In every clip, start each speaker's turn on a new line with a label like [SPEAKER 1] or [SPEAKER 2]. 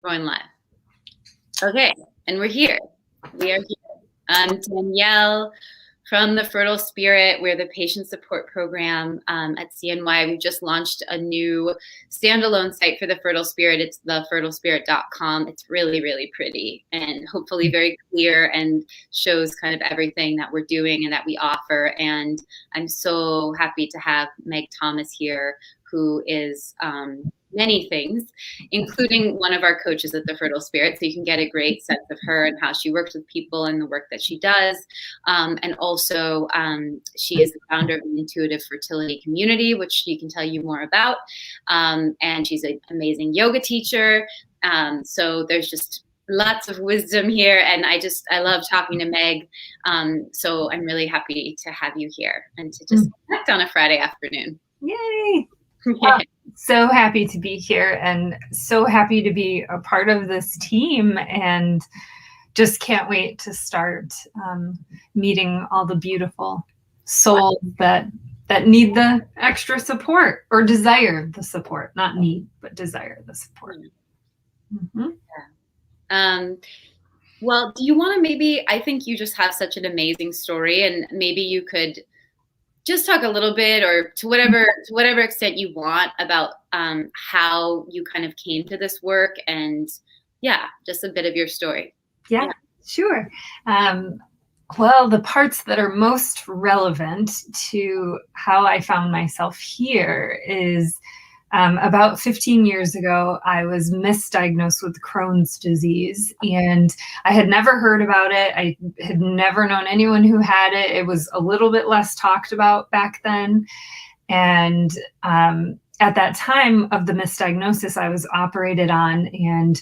[SPEAKER 1] Going live. Okay, and we're here. We are here. I'm Danielle from the Fertile Spirit. We're the patient support program at CNY. We just launched a new standalone site for the Fertile Spirit. It's thefertilespirit.com. It's really, really pretty and hopefully very clear and shows kind of everything that we're doing and that we offer. And I'm so happy to have Meg Thomas here, who is many things, including one of our coaches at the Fertile Spirit. So you can get a great sense of her and how she works with people and the work that she does. And also she is the founder of the Intuitive Fertility Community, which she can tell you more about. And she's an amazing yoga teacher. So there's just lots of wisdom here. And I love talking to Meg. So I'm really happy to have you here and to just connect on a Friday afternoon.
[SPEAKER 2] Yay. So happy to be here and so happy to be a part of this team, and just can't wait to start meeting all the beautiful souls that need the extra support or desire the support, not need, but desire the support.
[SPEAKER 1] Mm-hmm. Yeah. Well, do you want to I think you just have such an amazing story, and maybe you could just talk a little bit, or to whatever extent you want, about how you kind of came to this work, and just a bit of your story.
[SPEAKER 2] Yeah. Sure. Well, the parts that are most relevant to how I found myself here is about 15 years ago, I was misdiagnosed with Crohn's disease, and I had never heard about it. I had never known anyone who had it. It was a little bit less talked about back then. And at that time of the misdiagnosis, I was operated on, and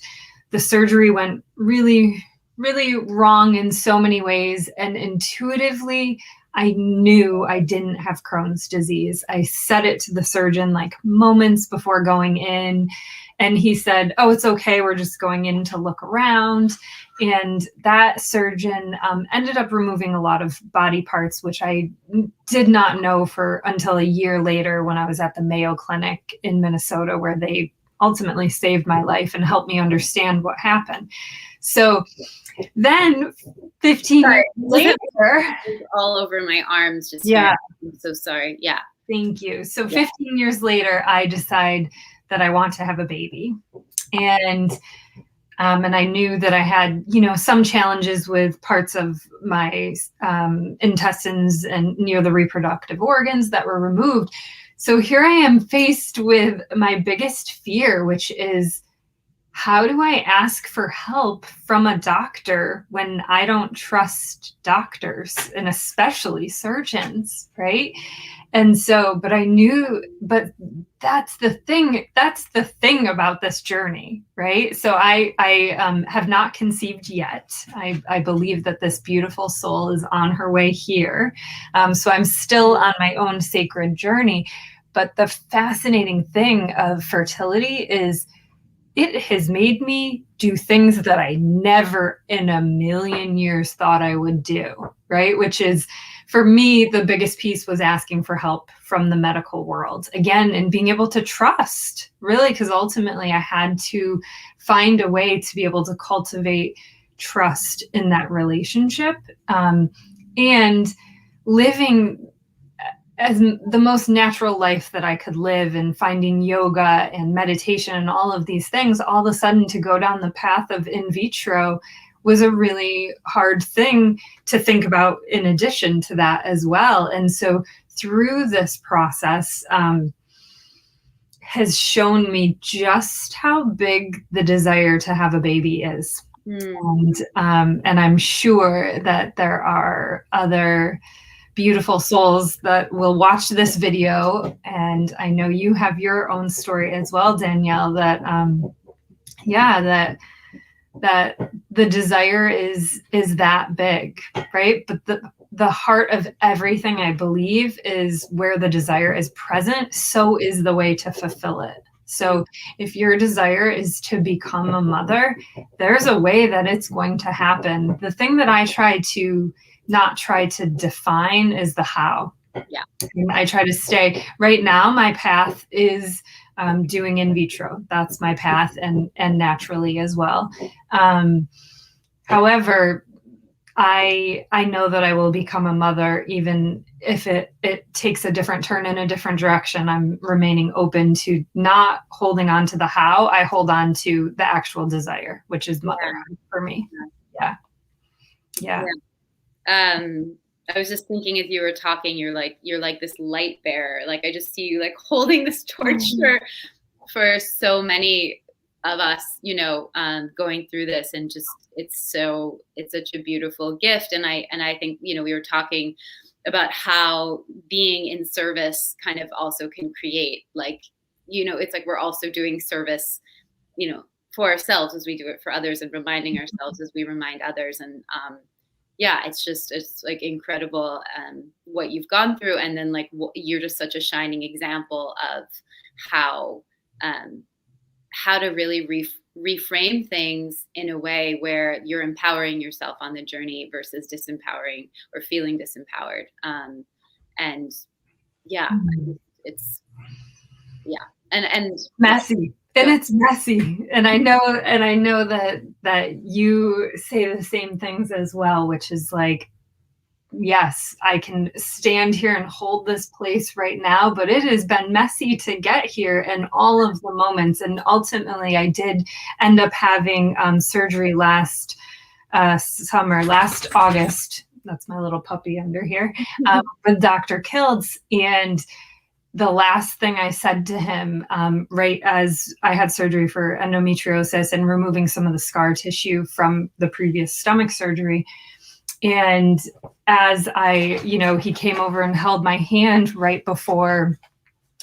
[SPEAKER 2] the surgery went really, really wrong in so many ways. And intuitively, I knew I didn't have Crohn's disease. I said it to the surgeon like moments before going in, and he said, "Oh, it's okay. We're just going in to look around." And that surgeon ended up removing a lot of body parts, which I did not know until a year later when I was at the Mayo Clinic in Minnesota, where they ultimately saved my life and helped me understand what happened. So then 15 years later,
[SPEAKER 1] all over my arms. I'm so sorry. Yeah.
[SPEAKER 2] Thank you. So 15 years later, I decide that I want to have a baby. And I knew that I had, some challenges with parts of my intestines and near the reproductive organs that were removed. So here I am faced with my biggest fear, which is, how do I ask for help from a doctor when I don't trust doctors, and especially surgeons, right? And so, but that's the thing about this journey, right? So I have not conceived yet. I believe that this beautiful soul is on her way here. So I'm still on my own sacred journey. But the fascinating thing of fertility is, it has made me do things that I never in a million years thought I would do, right? Which is, for me, the biggest piece was asking for help from the medical world. Again, and being able to trust, really, because ultimately I had to find a way to be able to cultivate trust in that relationship, and living as the most natural life that I could live, and finding yoga and meditation and all of these things. All of a sudden, to go down the path of in vitro was a really hard thing to think about, in addition to that as well. And so through this process has shown me just how big the desire to have a baby is. And I'm sure that there are other beautiful souls that will watch this video, and I know you have your own story as well, Danielle, that that the desire is that big, right? But the heart of everything, I believe, is where the desire is present, so is the way to fulfill it. So if your desire is to become a mother, there's a way that it's going to happen. The thing that I not try to define is the how.
[SPEAKER 1] Yeah.
[SPEAKER 2] And I try to stay. Right now, my path is doing in vitro. That's my path, and naturally as well. However, I know that I will become a mother, even if it takes a different turn in a different direction. I'm remaining open to not holding on to the how. I hold on to the actual desire, which is motherhood for me. Yeah.
[SPEAKER 1] I was just thinking as you were talking, you're like this light bearer. Like I just see you like holding this torch for so many of us, going through this, and just it's such a beautiful gift. And I think, we were talking about how being in service kind of also can create it's like we're also doing service, for ourselves as we do it for others, and reminding ourselves as we remind others. And it's like incredible what you've gone through. And then you're just such a shining example of how to really reframe things in a way where you're empowering yourself on the journey versus disempowering or feeling disempowered. And
[SPEAKER 2] messy. And it's messy. And I know that you say the same things as well, which is like, yes, I can stand here and hold this place right now, but it has been messy to get here, and all of the moments. And ultimately, I did end up having surgery last August. That's my little puppy under here, with Dr. Kilds. And the last thing I said to him, right as I had surgery for endometriosis and removing some of the scar tissue from the previous stomach surgery, and as he came over and held my hand right before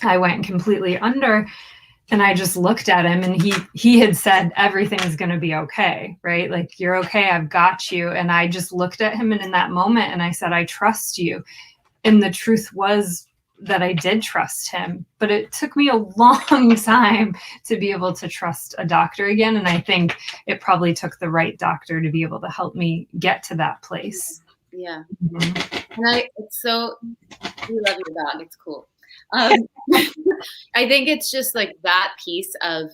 [SPEAKER 2] I went completely under, and I just looked at him, and he had said, everything's going to be okay, right? Like, you're okay. I've got you. And I just looked at him, and in that moment, and I said, I trust you. And the truth was that I did trust him, but it took me a long time to be able to trust a doctor again. And I think it probably took the right doctor to be able to help me get to that place.
[SPEAKER 1] Yeah. Mm-hmm. And we love your dog. It's cool. I think it's just like that piece of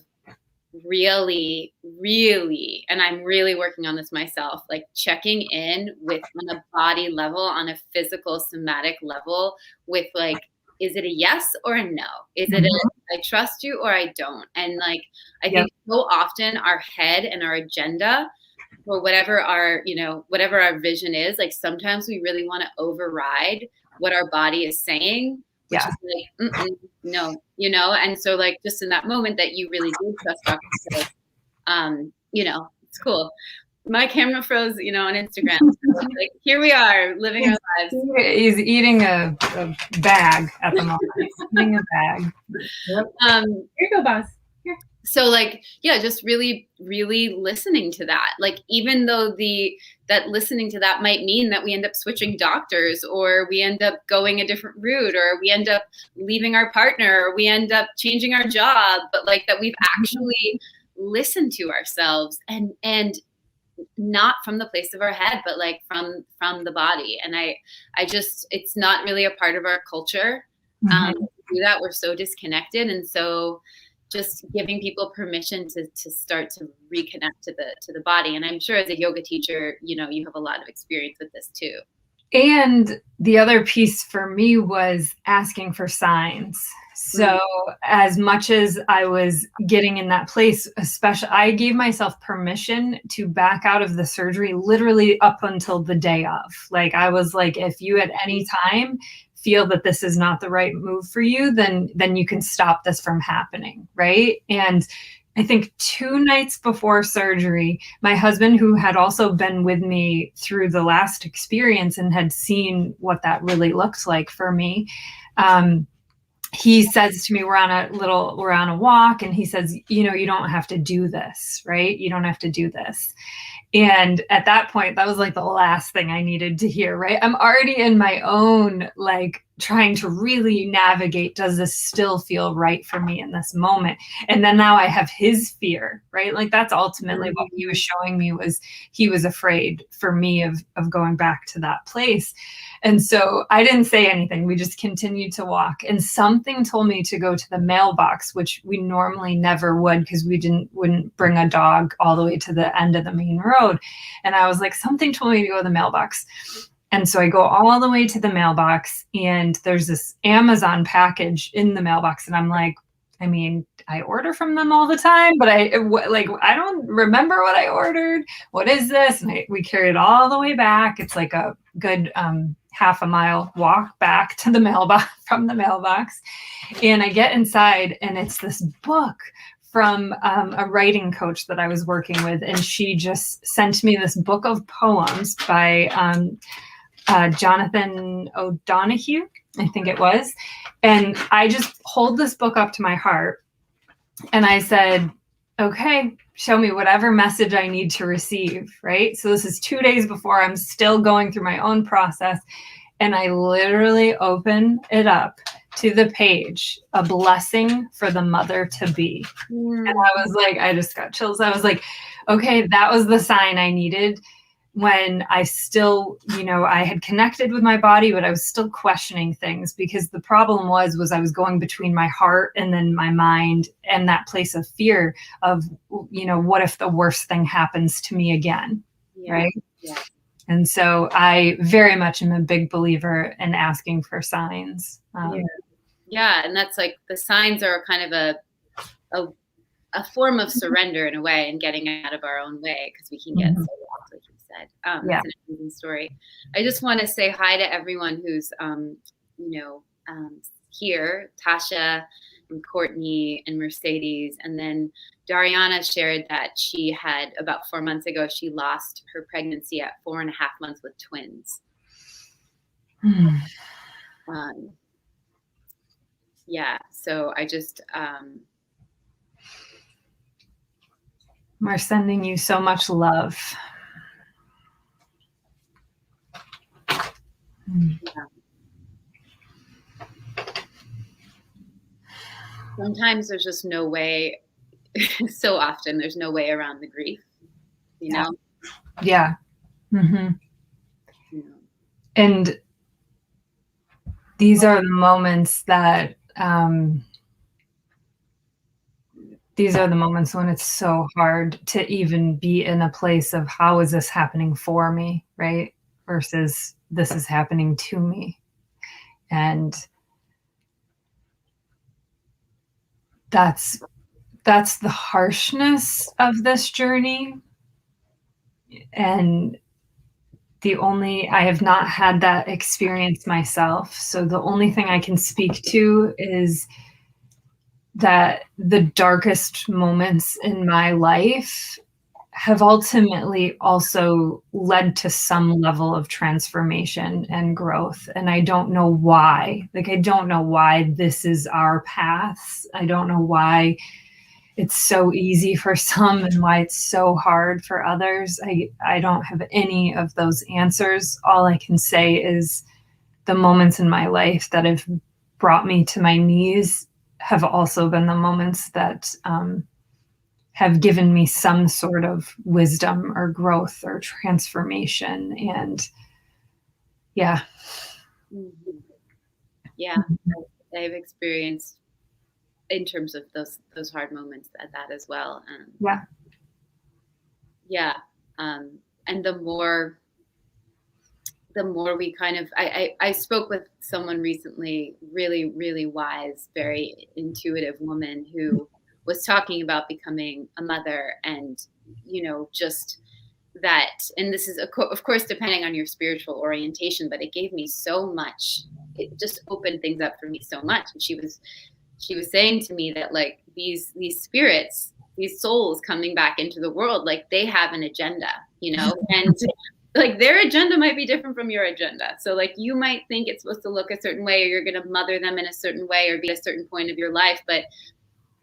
[SPEAKER 1] really, really, and I'm really working on this myself, like checking in with on a body level, on a physical somatic level with like, is it a yes or a no? Is it I trust you or I don't? And I think so often our head and our agenda for whatever our vision is, like sometimes we really want to override what our body is saying, which is like, no, and so like just in that moment that you really do trust Dr. Phil, it's cool. My camera froze, on Instagram. So like, here we are living our lives.
[SPEAKER 2] He's eating a bag at the moment. Eating a bag.
[SPEAKER 3] Yep. Here you go, boss. Here.
[SPEAKER 1] So just really, really listening to that. Like, even though that listening to that might mean that we end up switching doctors, or we end up going a different route, or we end up leaving our partner, or we end up changing our job, but like that we've actually listened to ourselves and not from the place of our head, but like from the body. And I just, it's not really a part of our culture. To do that, we're so disconnected. And so just giving people permission to start to reconnect to the body. And I'm sure as a yoga teacher, you have a lot of experience with this too.
[SPEAKER 2] And the other piece for me was asking for signs. So as much as I was getting in that place, especially, I gave myself permission to back out of the surgery literally up until the day of. Like, I was like, if you at any time feel that this is not the right move for you, then you can stop this from happening, right? And I think 2 nights before surgery, my husband, who had also been with me through the last experience and had seen what that really looked like for me, he says to me, we're on a walk, and he says, you don't have to do this, right? You don't have to do this. And at that point, that was like the last thing I needed to hear, right? I'm already in my own like trying to really navigate, does this still feel right for me in this moment? And then now I have his fear, right? Like that's ultimately what he was showing me, was he was afraid for me of going back to that place. And so I didn't say anything. We just continued to walk, and something told me to go to the mailbox, which we normally never would, because we wouldn't bring a dog all the way to the end of the main road. And I was like, something told me to go to the mailbox. And so I go all the way to the mailbox, and there's this Amazon package in the mailbox. And I'm like, I mean, I order from them all the time, but I don't remember what I ordered. What is this? And we carry it all the way back. It's like a good half a mile walk back to the mailbox from the mailbox. And I get inside, and it's this book from a writing coach that I was working with. And she just sent me this book of poems by Jonathan O'Donohue, I think it was. And I just hold this book up to my heart, and I said, okay, show me whatever message I need to receive, right? So this is 2 days before I'm still going through my own process. And I literally open it up to the page, a blessing for the mother to be. And I was like, I just got chills. I was like, okay, that was the sign I needed, when I still, I had connected with my body, but I was still questioning things, because the problem was I was going between my heart and then my mind, and that place of fear of, what if the worst thing happens to me again? Yeah. Right. Yeah. And so I very much am a big believer in asking for signs.
[SPEAKER 1] Yeah. And that's like, the signs are kind of a form of surrender in a way, and getting out of our own way, because we can get so lost, like you said. That's an amazing story. I just want to say hi to everyone who's, here, Tasha and Courtney and Mercedes. And then Dariana shared that she had, about 4 months ago, she lost her pregnancy at 4.5 months with twins. So I just,
[SPEAKER 2] we're sending you so much love.
[SPEAKER 1] Yeah. Sometimes there's just no way, so often there's no way around the grief, you know?
[SPEAKER 2] Yeah. Mm-hmm.
[SPEAKER 1] Yeah.
[SPEAKER 2] And these are the moments that, when it's so hard to even be in a place of, how is this happening for me, right? Versus this is happening to me. And that's the harshness of this journey. And I have not had that experience myself. So the only thing I can speak to is that the darkest moments in my life have ultimately also led to some level of transformation and growth. And I don't know why. I don't know why this is our paths. I don't know why it's so easy for some and why it's so hard for others. I don't have any of those answers. All I can say is the moments in my life that have brought me to my knees have also been the moments that have given me some sort of wisdom or growth or transformation. And yeah.
[SPEAKER 1] I've experienced, in terms of those hard moments, that as well. And the more we kind of, I spoke with someone recently, really, really wise, very intuitive woman, who was talking about becoming a mother, and, just that, and this is of course depending on your spiritual orientation, but it gave me so much. It just opened things up for me so much. And she was saying to me that, like, these spirits, these souls coming back into the world, like, they have an agenda, and like, their agenda might be different from your agenda. So, like, you might think it's supposed to look a certain way, or you're going to mother them in a certain way, or be a certain point of your life. But,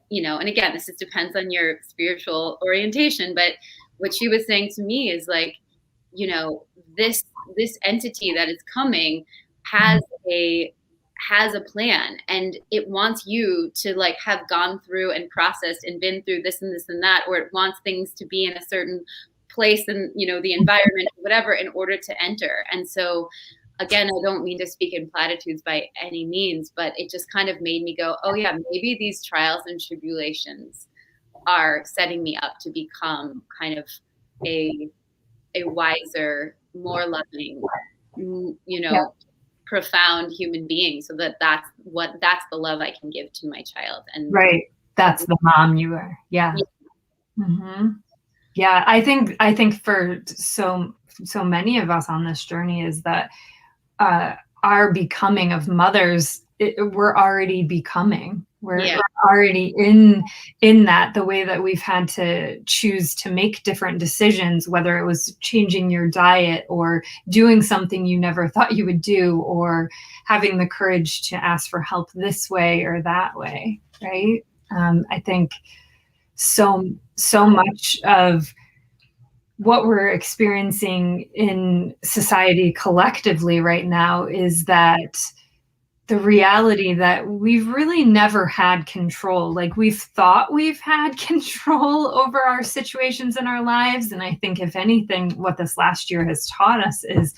[SPEAKER 1] and again, this just depends on your spiritual orientation. But what she was saying to me is, like, this entity that is coming has a has a plan, and it wants you to like have gone through and processed and been through this and this and that, or it wants things to be in a certain place and, you know, the environment, whatever, in order to enter. And so again, I don't mean to speak in platitudes by any means, but it just kind of made me go, oh yeah, maybe these trials and tribulations are setting me up to become kind of a wiser, more loving, you know, profound human being, so that's the love I can give to my child. And
[SPEAKER 2] right, that's the mom you are. Yeah. Mm-hmm. Yeah, I think for so many of us on this journey is that our becoming of mothers, we're already becoming. We're already in that, the way that we've had to choose to make different decisions, whether it was changing your diet or doing something you never thought you would do, or having the courage to ask for help this way or that way, right? I think so much of what we're experiencing in society collectively right now is that the reality that we've really never had control. Like, we've thought we've had control over our situations in our lives. And I think, if anything, what this last year has taught us is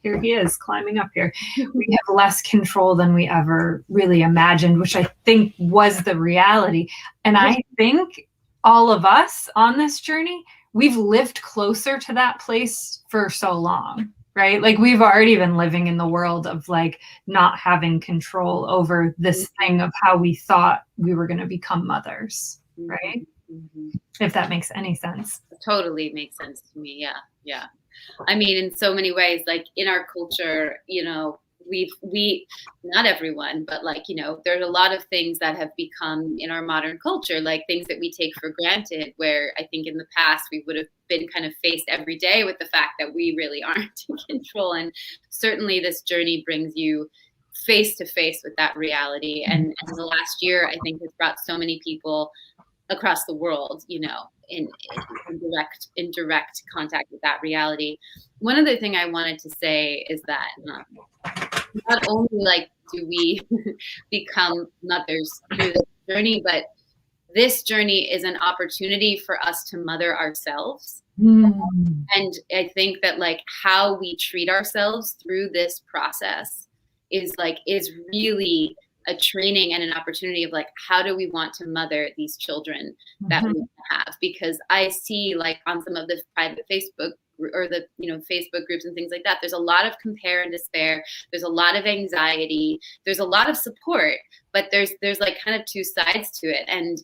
[SPEAKER 2] here he is climbing up here. We have less control than we ever really imagined, which I think was the reality. And I think all of us on this journey, we've lived closer to that place for so long. Right? Like, we've already been living in the world of like not having control over this thing of how we thought we were going to become mothers. Right? Mm-hmm. If that makes any sense.
[SPEAKER 1] It totally makes sense to me. Yeah. Yeah. I mean, in so many ways, like in our culture, you know, we not everyone, but like, you know, there's a lot of things that have become in our modern culture, like things that we take for granted, where I think in the past we would have been kind of faced every day with the fact that we really aren't in control. And certainly this journey brings you face to face with that reality. And the last year, I think, has brought so many people across the world, you know, in direct contact with that reality. One other thing I wanted to say is that not only like do we become mothers through this journey, but this journey is an opportunity for us to mother ourselves. And I think that like how we treat ourselves through this process is really a training and an opportunity of like, how do we want to mother these children that we have? Because I see like on some of the private Facebook or the, you know, Facebook groups and things like that, there's a lot of compare and despair. There's a lot of anxiety. There's a lot of support, but there's like kind of two sides to it. And,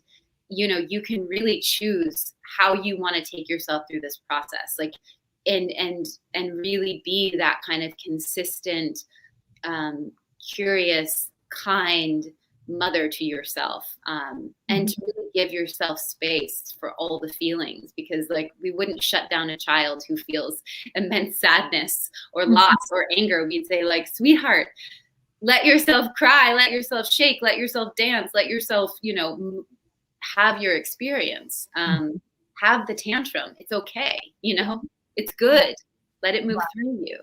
[SPEAKER 1] you know, you can really choose how you want to take yourself through this process, like, and really be that kind of consistent, curious, kind mother to yourself, and to really give yourself space for all the feelings, because like we wouldn't shut down a child who feels immense sadness or loss or anger. We'd say like, sweetheart, let yourself cry, let yourself shake, let yourself dance, let yourself, you know, have your experience, have the tantrum. It's okay. You know, it's good. Let it move through you.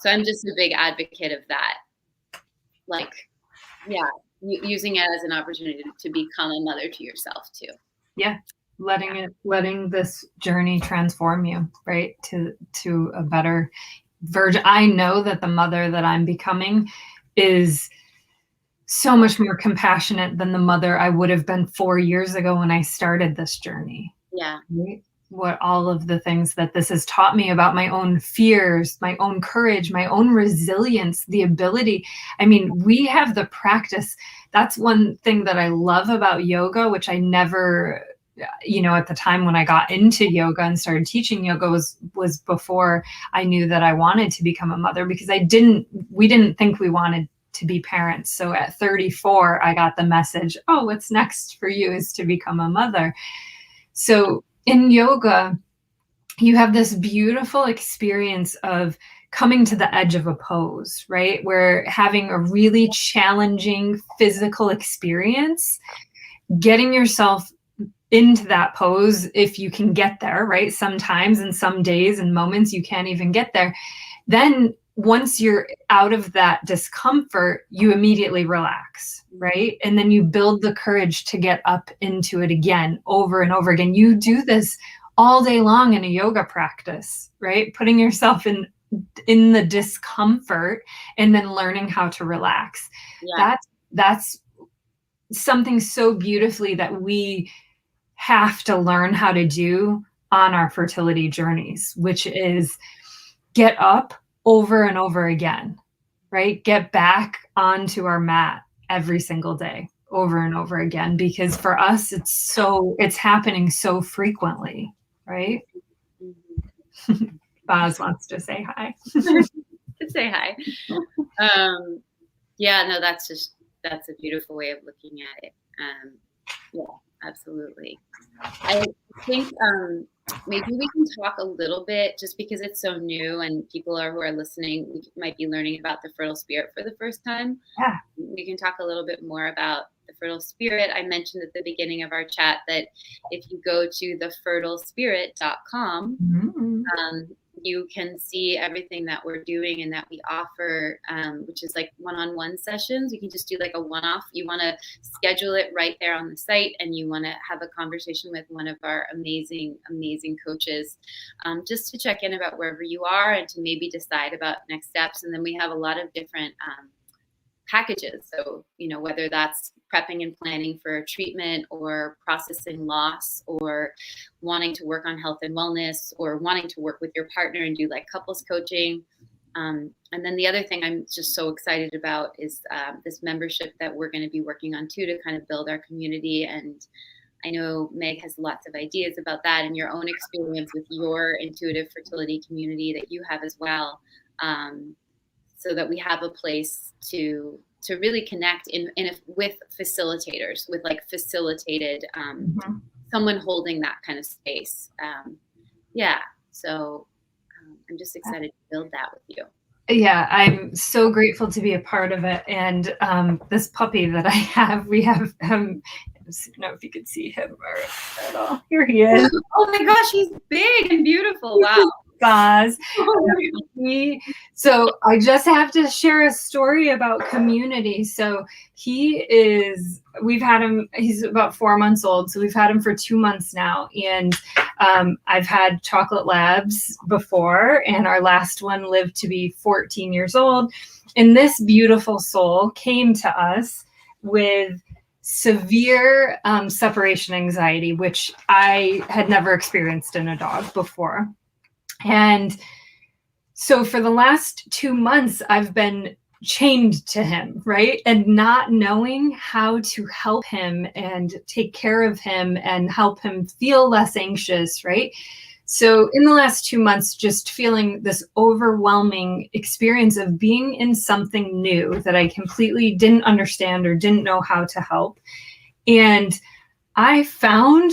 [SPEAKER 1] So I'm just a big advocate of that. Like, yeah, using it as an opportunity to become a mother to yourself too.
[SPEAKER 2] Yeah. Letting this journey transform you, right? To a better version. I know that the mother that I'm becoming is so much more compassionate than the mother I would have been 4 years ago when I started this journey.
[SPEAKER 1] Yeah.
[SPEAKER 2] Right? What all of the things that this has taught me about my own fears, my own courage, my own resilience, the ability. I mean, we have the practice. That's one thing that I love about yoga, which I never, you know, at the time when I got into yoga and started teaching yoga was before I knew that I wanted to become a mother, because we didn't think we wanted to be parents. So at 34, I got the message, oh, what's next for you is to become a mother. So in yoga, you have this beautiful experience of coming to the edge of a pose, right? Where having a really challenging physical experience, getting yourself into that pose, if you can get there, right? Sometimes and some days and moments you can't even get there. Then once you're out of that discomfort, you immediately relax, right? And then you build the courage to get up into it again, over and over again. You do this all day long in a yoga practice, right? Putting yourself in the discomfort and then learning how to relax.
[SPEAKER 1] Yeah.
[SPEAKER 2] That's something so beautifully that we have to learn how to do on our fertility journeys, which is get up over and over again, right? Get back onto our mat every single day, over and over again, because for us, it's happening so frequently, right?
[SPEAKER 1] Mm-hmm.
[SPEAKER 2] Boz wants to say hi.
[SPEAKER 1] Say hi. Yeah, no, that's a beautiful way of looking at it. Yeah, absolutely. I think maybe we can talk a little bit, just because it's so new and people who are listening might be learning about the fertile spirit for the first time.
[SPEAKER 2] Yeah.
[SPEAKER 1] We can talk a little bit more about the fertile spirit. I mentioned at the beginning of our chat that if you go to thefertilespirit.com, you can see everything that we're doing and that we offer, which is like one-on-one sessions. You can just do like a one-off. You want to schedule it right there on the site, and you want to have a conversation with one of our amazing, amazing coaches, just to check in about wherever you are and to maybe decide about next steps. And then we have a lot of different packages. So, whether that's prepping and planning for a treatment, or processing loss, or wanting to work on health and wellness, or wanting to work with your partner and do like couples coaching. And then the other thing I'm just so excited about is this membership that we're going to be working on too, to kind of build our community. And I know Meg has lots of ideas about that, and your own experience with your intuitive fertility community that you have as well. So that we have a place to really connect with facilitators, with like facilitated someone holding that kind of space. So I'm just excited to build that with you.
[SPEAKER 2] Yeah, I'm so grateful to be a part of it. And this puppy that I have, we have I don't know if you could see him at all. Here he is.
[SPEAKER 1] Oh my gosh, he's big and beautiful. Wow.
[SPEAKER 2] Boz. So I just have to share a story about community. So we've had him, he's about 4 months old. So we've had him for 2 months now. And I've had chocolate labs before, and our last one lived to be 14 years old. And this beautiful soul came to us with severe separation anxiety, which I had never experienced in a dog before. And so for the last 2 months, I've been chained to him, right? And not knowing how to help him and take care of him and help him feel less anxious, right? So in the last 2 months, just feeling this overwhelming experience of being in something new that I completely didn't understand or didn't know how to help. And I found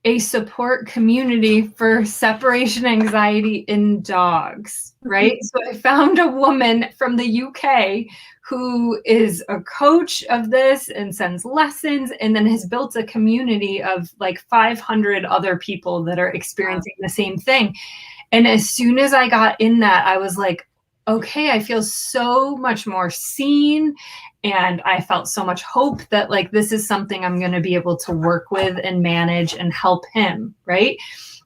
[SPEAKER 2] a support community for separation anxiety in dogs, right? So I found a woman from the UK who is a coach of this and sends lessons, and then has built a community of like 500 other people that are experiencing the same thing. And as soon as I got in that, I was like, okay, I feel so much more seen. And I felt so much hope that like, this is something I'm going to be able to work with and manage and help him. Right.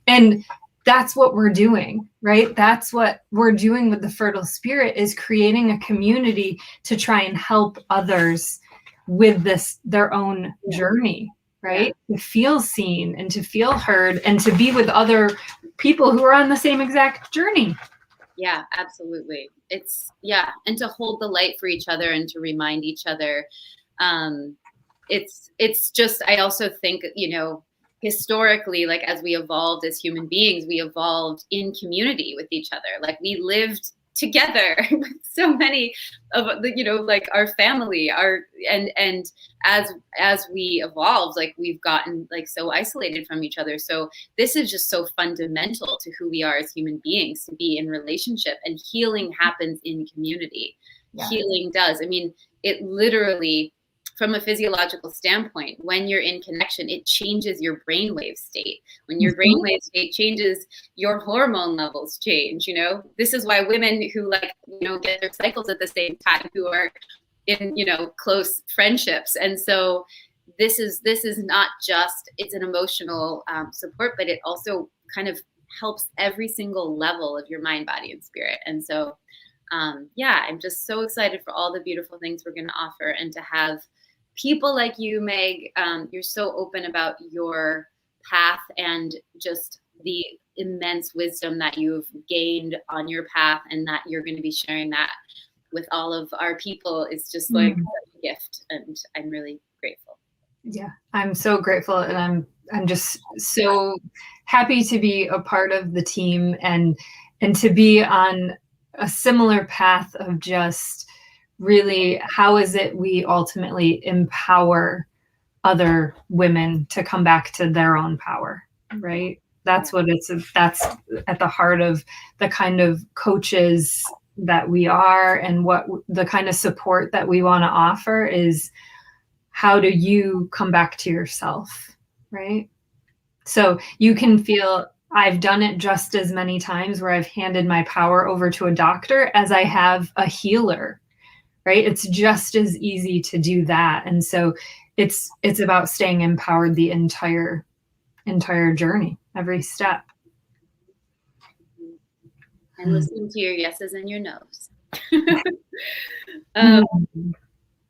[SPEAKER 2] And that's what we're doing, right? That's what we're doing with the Fertile Spirit, is creating a community to try and help others with their own journey, right? To feel seen and to feel heard and to be with other people who are on the same exact journey.
[SPEAKER 1] Yeah, absolutely. And to hold the light for each other and to remind each other. It's just, I also think, historically, like as we evolved as human beings, we evolved in community with each other. Like we lived together with so many of the, like our family, and as we evolved, like we've gotten like so isolated from each other. So this is just so fundamental to who we are as human beings, to be in relationship, and healing happens in community. Yeah. Healing does. I mean, it literally, from a physiological standpoint, when you're in connection, it changes your brainwave state. When your brainwave state changes, your hormone levels change. This is why women who get their cycles at the same time, who are in close friendships. And so this is not just, it's an emotional support, but it also kind of helps every single level of your mind, body, and spirit. And so I'm just so excited for all the beautiful things we're going to offer, and to have people like you, Meg. You're so open about your path and just the immense wisdom that you've gained on your path, and that you're going to be sharing that with all of our people is just like a gift, and I'm really grateful.
[SPEAKER 2] Yeah, I'm so grateful, and I'm just so happy to be a part of the team, and to be on a similar path of just really, how is it we ultimately empower other women to come back to their own power, right? That's what that's at the heart of the kind of coaches that we are, and what the kind of support that we want to offer is, how do you come back to yourself, right? So you can feel, I've done it just as many times where I've handed my power over to a doctor as I have a healer, right? It's just as easy to do that. And so it's about staying empowered the entire journey, every step.
[SPEAKER 1] And listening to your yeses and your nos.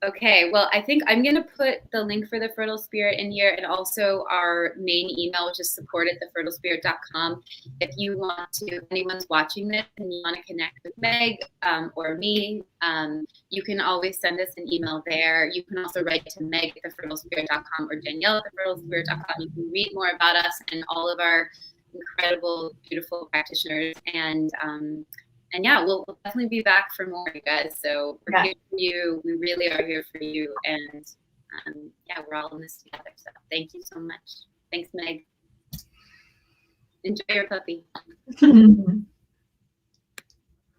[SPEAKER 1] Okay, well, I think I'm going to put the link for the Fertile Spirit in here, and also our main email, which is support@thefertilespirit.com. If you want to, if anyone's watching this and you want to connect with Meg or me, you can always send us an email there. You can also write to meg@thefertilespirit.com or Danielle@thefertilespirit.com. You can read more about us and all of our incredible, beautiful practitioners. And yeah, we'll definitely be back for more, you guys. So we're here for you. We really are here for you. And we're all in this together. So thank you so much. Thanks, Meg. Enjoy your puppy.